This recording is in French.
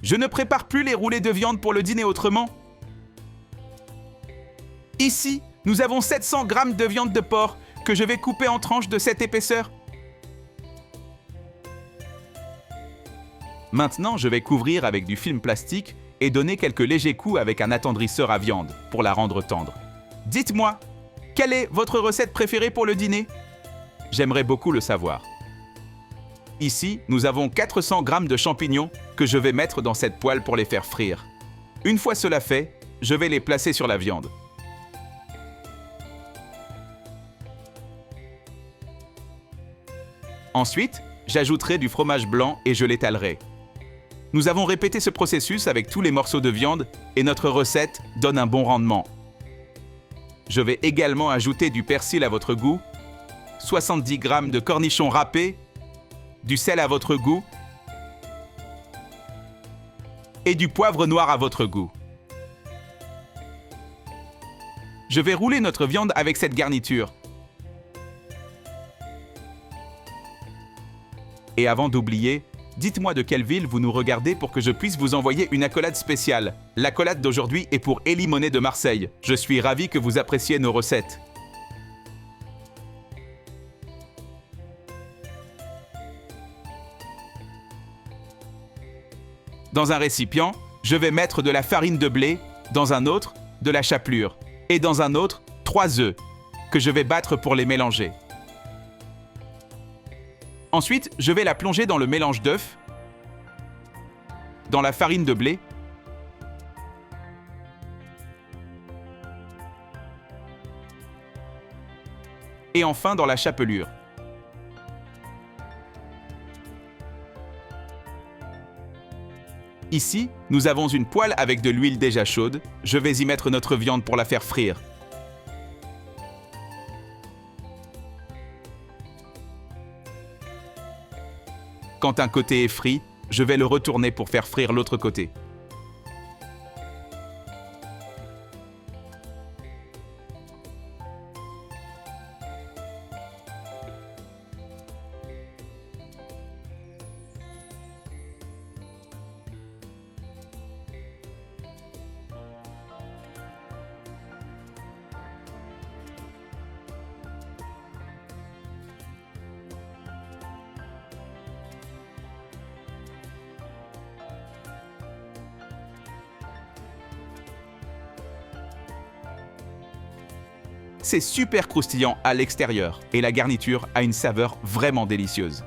Je ne prépare plus les roulés de viande pour le dîner autrement. Ici, nous avons 700 grammes de viande de porc que je vais couper en tranches de cette épaisseur. Maintenant, je vais couvrir avec du film plastique et donner quelques légers coups avec un attendrisseur à viande pour la rendre tendre. Dites-moi, quelle est votre recette préférée pour le dîner? J'aimerais beaucoup le savoir. Ici, nous avons 400 grammes de champignons que je vais mettre dans cette poêle pour les faire frire. Une fois cela fait, je vais les placer sur la viande. Ensuite, j'ajouterai du fromage blanc et je l'étalerai. Nous avons répété ce processus avec tous les morceaux de viande et notre recette donne un bon rendement. Je vais également ajouter du persil à votre goût, 70 g de cornichons râpés, du sel à votre goût et du poivre noir à votre goût. Je vais rouler notre viande avec cette garniture. Et avant d'oublier, dites-moi de quelle ville vous nous regardez pour que je puisse vous envoyer une accolade spéciale. L'accolade d'aujourd'hui est pour Élie Monet de Marseille. Je suis ravi que vous appréciez nos recettes. Dans un récipient, je vais mettre de la farine de blé, dans un autre, de la chapelure, et dans un autre, 3 œufs, que je vais battre pour les mélanger. Ensuite, je vais la plonger dans le mélange d'œufs, dans la farine de blé, et enfin dans la chapelure. Ici, nous avons une poêle avec de l'huile déjà chaude. Je vais y mettre notre viande pour la faire frire. Quand un côté est frit, je vais le retourner pour faire frire l'autre côté. C'est super croustillant à l'extérieur et la garniture a une saveur vraiment délicieuse.